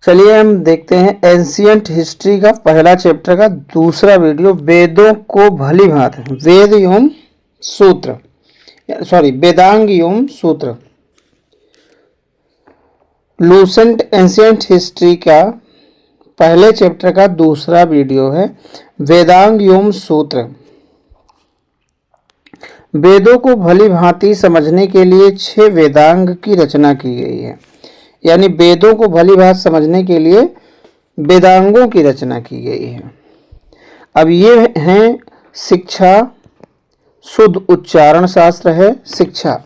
चलिए हम देखते हैं एंशियंट हिस्ट्री का पहला चैप्टर का दूसरा वीडियो, वेदों को भली भांति, वेद एवं सूत्र, वेदांग एवं सूत्र। लूसेंट एंशियंट हिस्ट्री का पहले चैप्टर का दूसरा वीडियो है, वेदांग एवं सूत्र। वेदों को भली भांति समझने के लिए 6 वेदांग की रचना की गई है। यानी वेदों को भली भांति समझने के लिए वेदांगों की रचना की गई है। अब ये हैं शिक्षा, शुद्ध उच्चारण शास्त्र है शिक्षा,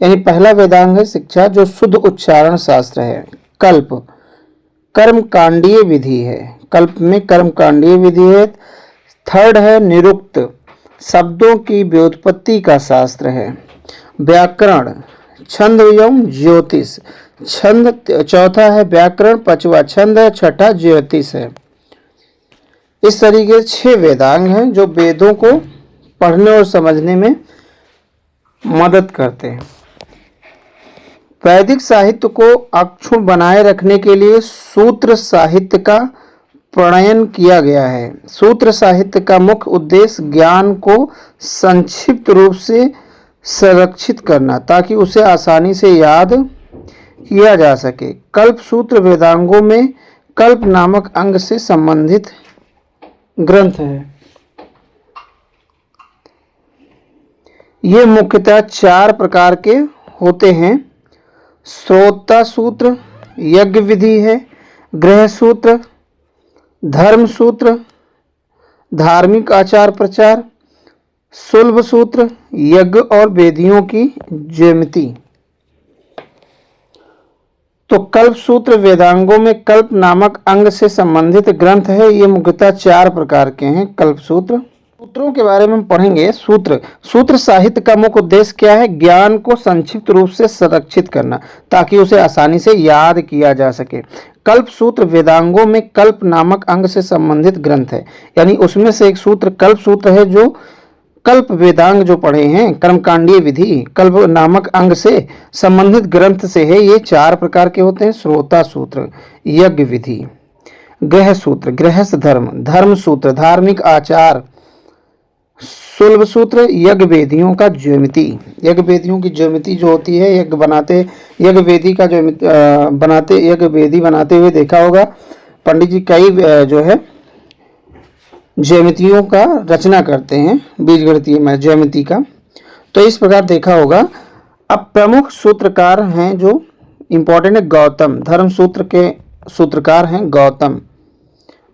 यानी पहला वेदांग है शिक्षा जो शुद्ध उच्चारण शास्त्र है। कल्प, कर्मकांडीय विधि है, कल्प में कर्मकांडीय विधि है। थर्ड है निरुक्त, शब्दों की व्युत्पत्ति का शास्त्र है। व्याकरण, छंद एवं ज्योतिष, छंद चौथा है व्याकरण, पांचवा छंद है, छठा ज्योतिष है। इस तरीके से 6 वेदांग हैं जो वेदों को पढ़ने और समझने में मदद करते हैं। वैदिक साहित्य को अक्षुण्ण बनाए रखने के लिए सूत्र साहित्य का प्रणयन किया गया है। सूत्र साहित्य का मुख्य उद्देश्य ज्ञान को संक्षिप्त रूप से संरक्षित करना ताकि उसे आसानी से याद किया जा सके। कल्प सूत्र वेदांगों में कल्प नामक अंग से संबंधित ग्रंथ है। ये मुख्यतः 4 प्रकार के होते हैं। श्रोता सूत्र, यज्ञ विधि है, गृह सूत्र, धर्म सूत्र, धार्मिक आचार प्रचार, सुलभ सूत्र, यज्ञ और वेदियों की ज्यामिति। तो कल्प सूत्र वेदांगों में कल्प नामक अंग से संबंधित ग्रंथ है। ये मुख्यतः 4 प्रकार के हैं कल्प सूत्र। सूत्रों के बारे में हम पढ़ेंगे। सूत्र साहित्य का मुख्य उद्देश्य क्या है? ज्ञान को संक्षिप्त रूप से संरक्षित करना ताकि उसे आसानी से याद किया जा सके। कल्प सूत्र वेदांगों में कल्प नामक अंग से संबंधित ग्रंथ है, यानी उसमें से एक सूत्र कल्प सूत्र है जो कल्प वेदांग जो पढ़े हैं, कर्मकांडीय विधि कल्प नामक अंग से संबंधित ग्रंथ से है। ये 4 प्रकार के होते हैं। श्रोता सूत्र, यज्ञ विधि, गृह सूत्र, गृहस्थ धर्म, धर्म सूत्र, धार्मिक आचार, सुलभ सूत्र, यज्ञ वेदियों का ज्यामिति। यज्ञ वेदियों की ज्यामिति जो होती है, यज्ञ वेदी का जो बनाते, यज्ञ वेदी बनाते हुए देखा होगा पंडित जी कई जो है ज्यामितियों का रचना करते हैं, बीजगणितीय में ज्यामिति का। तो इस प्रकार देखा होगा। अब प्रमुख सूत्रकार हैं जो इम्पोर्टेंट है, गौतम, धर्म सूत्र के सूत्रकार हैं गौतम।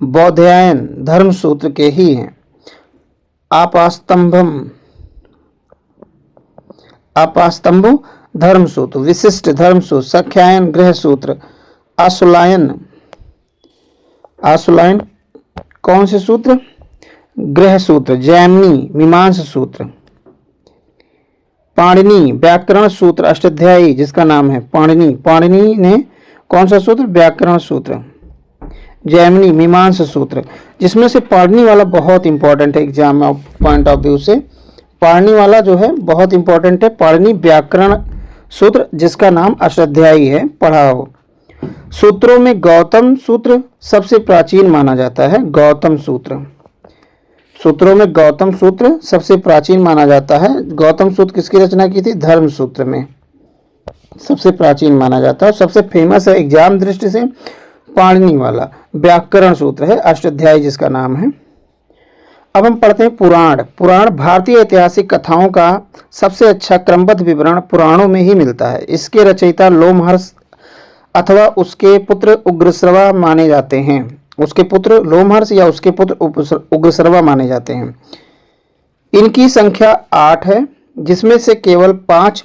बौधायन धर्म सूत्र के ही हैं। आपास्तंभ धर्म सूत्र, विशिष्ट धर्म सूत्र, सख्यायन गृह सूत्र, आशुलायन कौन से सूत्र? गृह सूत्र, जैमिनी मीमांसा सूत्र, पाणिनि व्याकरण सूत्र, अष्टाध्यायी जिसका नाम है पाणिनि ने कौन सा सूत्र? व्याकरण सूत्र। जैमिनी मीमांसा सूत्र, जिसमें से पाणिनि वाला बहुत इंपॉर्टेंट है एग्जाम पॉइंट ऑफ व्यू से। पाणिनि वाला जो है बहुत इंपॉर्टेंट है। पाणिनि व्याकरण सूत्र जिसका नाम अष्टाध्यायी है, पढ़ा हो। सूत्रों में गौतम सूत्र सबसे प्राचीन माना जाता है। गौतम सूत्र, सूत्रों में गौतम सूत्र सबसे प्राचीन माना जाता है। गौतम सूत्र किसकी रचना की थी? धर्म सूत्र में सबसे प्राचीन माना जाता है। सबसे फेमस है एग्जाम दृष्टि से पाणिनि वाला व्याकरण सूत्र है, अष्टाध्यायी जिसका नाम है। अब हम पढ़ते हैं पुराण भारतीय ऐतिहासिक कथाओं का सबसे अच्छा क्रमबद्ध विवरण पुराणों में ही मिलता है। इसके रचयिता लोमहर्ष अथवा उसके पुत्र उग्रश्रवा माने जाते हैं। उसके पुत्र लोमहर्ष या उसके पुत्र उग्रश्रवा माने जाते हैं। इनकी संख्या 8 है, जिसमें से केवल 5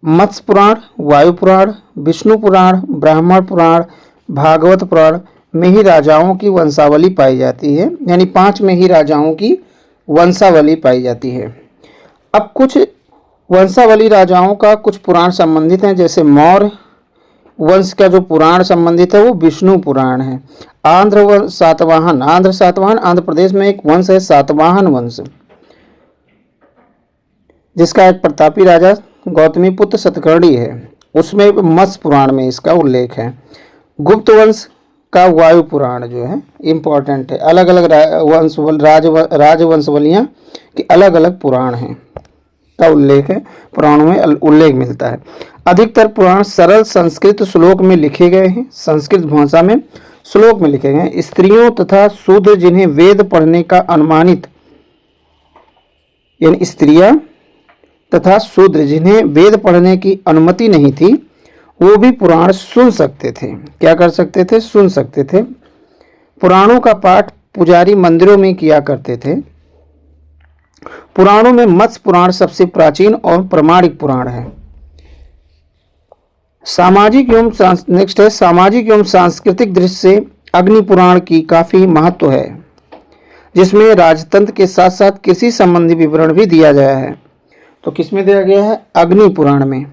मत्स्य पुराण, वायु पुराण, विष्णु पुराण, ब्राह्मण पुराण, भागवत पुराण में ही राजाओं की वंशावली पाई जाती है। यानी 5 में ही राजाओं की वंशावली पाई जाती है। अब कुछ वंशावली राजाओं का कुछ पुराण संबंधित हैं, जैसे मौर्य वंश का जो पुराण संबंधित है वो विष्णु पुराण है। आंध्र सातवाहन आंध्र प्रदेश में एक वंश है सातवाहन वंश, जिसका एक प्रतापी राजा गौतमी पुत्र सतकर्णी है। उसमें मत्स्य पुराण में इसका उल्लेख है। गुप्त वंश का वायु पुराण जो है इम्पोर्टेंट है। अलग अलग राजवंशवलियां के अलग अलग पुराण हैं का उल्लेख है, पुराणों में उल्लेख मिलता है। अधिकतर पुराण सरल संस्कृत श्लोक में लिखे गए हैं, संस्कृत भाषा में श्लोक में लिखे गए हैं। स्त्रियों तथा शूद्र जिन्हें वेद पढ़ने का अनुमानित, यानी स्त्रियां तथा शूद्र जिन्हें वेद पढ़ने की अनुमति नहीं थी, वो भी पुराण सुन सकते थे। क्या कर सकते थे? सुन सकते थे। पुराणों का पाठ पुजारी मंदिरों में किया करते थे। पुराणों में मत्स्य पुराण सबसे प्राचीन और प्रामाणिक पुराण है। सामाजिक एवं नेक्स्ट है, सामाजिक एवं सांस्कृतिक दृष्टि से अग्नि पुराण की काफी महत्व है, जिसमें राजतंत्र के साथ साथ कृषि संबंधी विवरण भी दिया गया है। तो किसमें दिया गया है? अग्नि पुराण में।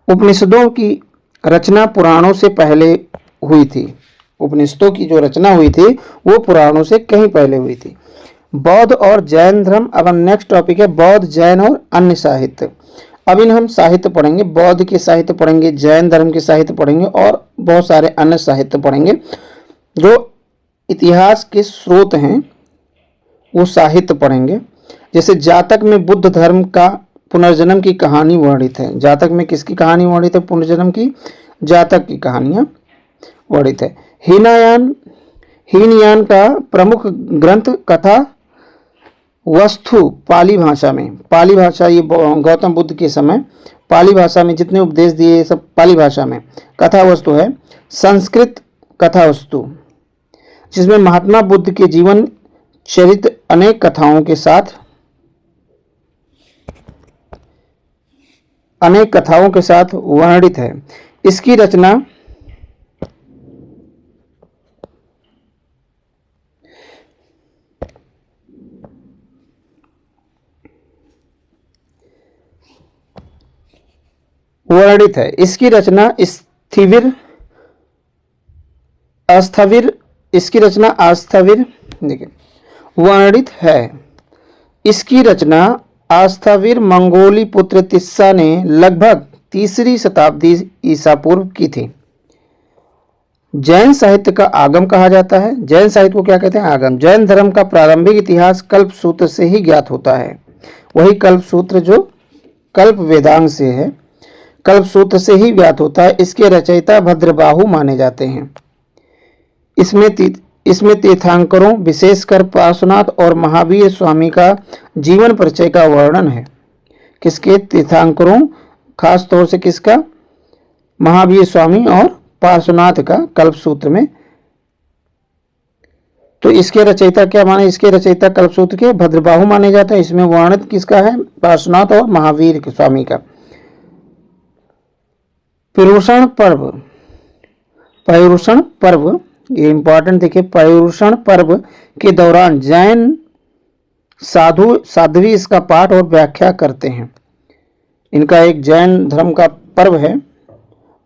उपनिषदों की रचना पुराणों से पहले हुई थी। उपनिषदों की जो रचना हुई थी वो पुराणों से कहीं पहले हुई थी। बौद्ध और जैन धर्म। अब हम नेक्स्ट टॉपिक है बौद्ध, जैन और अन्य साहित्य। अब इन हम साहित्य पढ़ेंगे, बौद्ध के साहित्य पढ़ेंगे, जैन धर्म के साहित्य पढ़ेंगे और बहुत सारे अन्य साहित्य पढ़ेंगे। जो इतिहास के स्रोत हैं वो साहित्य पढ़ेंगे। जैसे जातक में बुद्ध धर्म का पुनर्जन्म की कहानी वर्णित है। जातक में किसकी कहानी वर्णित है? पुनर्जन्म की, जातक की कहानियां वर्णित है। हीनयान का प्रमुख ग्रंथ कथा वस्तु पाली भाषा में, पाली भाषा ये गौतम बुद्ध के समय पाली भाषा में जितने उपदेश दिए सब पाली भाषा में। कथा वस्तु है संस्कृत कथा वस्तु, जिसमें महात्मा बुद्ध के जीवन चरित्र अनेक कथाओं के साथ वर्णित है। इसकी रचना आस्थविर मंगोली पुत्र तिस्सा ने लगभग 3री शताब्दी ईसा पूर्व की थी। जैन साहित्य का आगम कहा जाता है। जैन साहित्य को क्या कहते हैं? आगम। जैन धर्म का प्रारंभिक इतिहास कल्प सूत्र से ही ज्ञात होता है। वही कल्प सूत्र जो कल्प वेदांग से है, कल्प सूत्र से ही ज्ञात होता है। इसके रचयिता भद्रबाहु माने जाते हैं। इसमें तीर्थंकरों विशेषकर पार्श्वनाथ और महावीर स्वामी का जीवन परिचय का वर्णन है। किसके? तीर्थंकरों, खास तौर से किसका? महावीर स्वामी और पार्श्वनाथ का कल्प सूत्र में। तो इसके रचयिता क्या माने? इसके रचयिता कल्प सूत्र के भद्रबाहु माने जाते हैं। इसमें वर्णित किसका है? पार्श्वनाथ और महावीर स्वामी का। पर्युषण पर्व ये इंपॉर्टेंट देखिए। पर्युषण पर्व के दौरान जैन साध्वी इसका पाठ और व्याख्या करते हैं। इनका एक जैन धर्म का पर्व है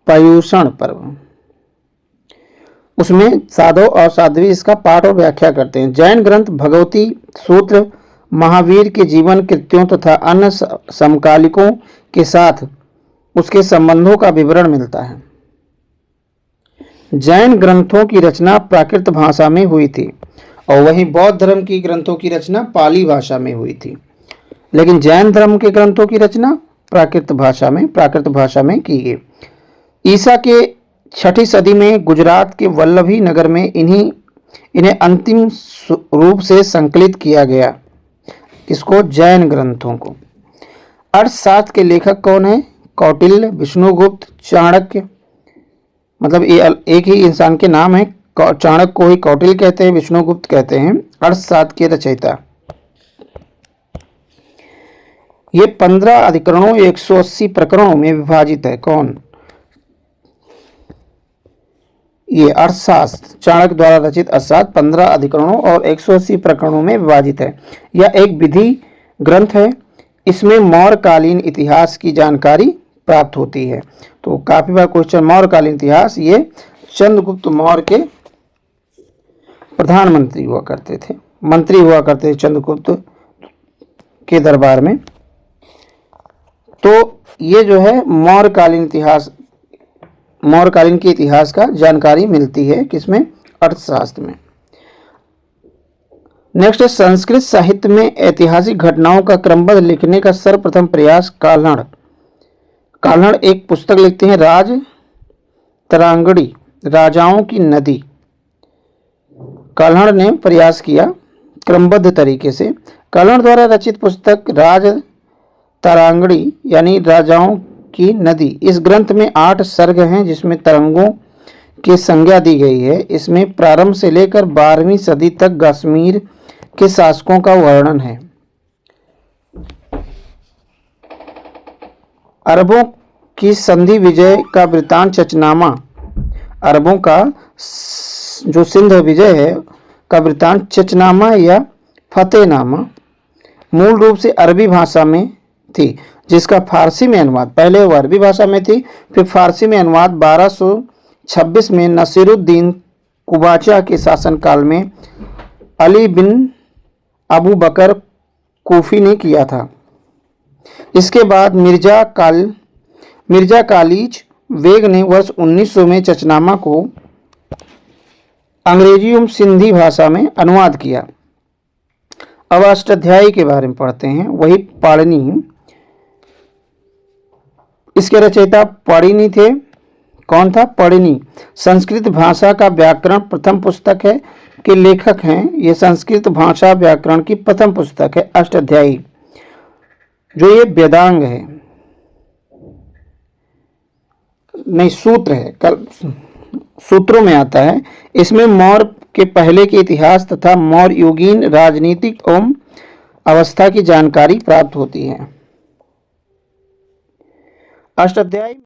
पर्युषण पर्व, उसमें साधु और साध्वी इसका पाठ और व्याख्या करते हैं। जैन ग्रंथ भगवती सूत्र महावीर के जीवन कृत्यों तथा अन्य समकालिकों के साथ उसके संबंधों का विवरण मिलता है। जैन ग्रंथों की रचना प्राकृत भाषा में हुई थी और वहीं बौद्ध धर्म की ग्रंथों की रचना पाली भाषा में हुई थी, लेकिन जैन धर्म के ग्रंथों की रचना प्राकृत भाषा में की गई। ईसा के 6ठी सदी में गुजरात के वल्लभी नगर में इन्हें अंतिम रूप से संकलित किया गया। किसको? जैन ग्रंथों को। अर्थशास्त्र के लेखक कौन है? कौटिल्य, विष्णुगुप्त, चाणक्य। मतलब ये एक ही इंसान के नाम है। चाणक्य को ही कौटिल्य कहते हैं, विष्णुगुप्त कहते हैं अर्थशास्त्र के रचयिता। ये 15 अधिकरणों 180 प्रकरणों में विभाजित है। कौन? ये अर्थशास्त्र, चाणक्य द्वारा रचित अर्थशास्त्र 15 अधिकरणों और 180 प्रकरणों में विभाजित है। यह एक विधि ग्रंथ है। इसमें मौर्यकालीन इतिहास की जानकारी प्राप्त होती है। तो काफी बार क्वेश्चन मौर्यकालीन इतिहास, ये चंद्रगुप्त मौर्य के प्रधानमंत्री हुआ करते थे, मंत्री हुआ करते थे चंद्रगुप्त के दरबार में। तो ये जो है मौर्यकालीन इतिहास मौर्यकालीन के इतिहास का जानकारी मिलती है, किसमें, अर्थशास्त्र में। नेक्स्ट है संस्कृत साहित्य में ऐतिहासिक घटनाओं का क्रमबद्ध लिखने का सर्वप्रथम प्रयास काल्हड़। काल्हड़ एक पुस्तक लिखते हैं, राज तरांगड़ी, राजाओं की नदी। काल्हड़ ने प्रयास किया क्रमबद्ध तरीके से। काल्हड़ द्वारा रचित पुस्तक राज तरांगड़ी यानी राजाओं की नदी, इस ग्रंथ में 8 सर्ग हैं जिसमें तरंगों की संज्ञा दी गई है। इसमें प्रारंभ से लेकर 12वीं सदी तक कश्मीर के शासकों का वर्णन है। अरबों की संधि विजय का वृत्तांत चचनामा, अरबों का जो सिंध विजय है का वृत्तांत चचनामा या फतेहनामा मूल रूप से अरबी भाषा में थी, जिसका फारसी में अनुवाद, पहले वो अरबी भाषा में थी, फिर फारसी में अनुवाद 1226 में नसीरुद्दीन कुबाचा के शासनकाल में अली बिन अबू बकर कूफी ने किया था। इसके बाद मिर्जा कालीज बेग ने वर्ष 1900 में चचनामा को अंग्रेजी एवं सिंधी भाषा में अनुवाद किया। अब अष्टाध्यायी के बारे में पढ़ते हैं, वही पाणिनि। इसके रचयिता पाणिनि थे। कौन था? पाणिनि। संस्कृत भाषा का व्याकरण प्रथम पुस्तक है के लेखक हैं। ये संस्कृत भाषा व्याकरण की प्रथम पुस्तक है अष्टाध्यायी, जो ये वेदांग है, नहीं सूत्र है, कल सूत्रों में आता है। इसमें मौर्य के पहले के इतिहास तथा मौर्य युगीन राजनीतिक एवं अवस्था की जानकारी प्राप्त होती है। अष्टाध्यायी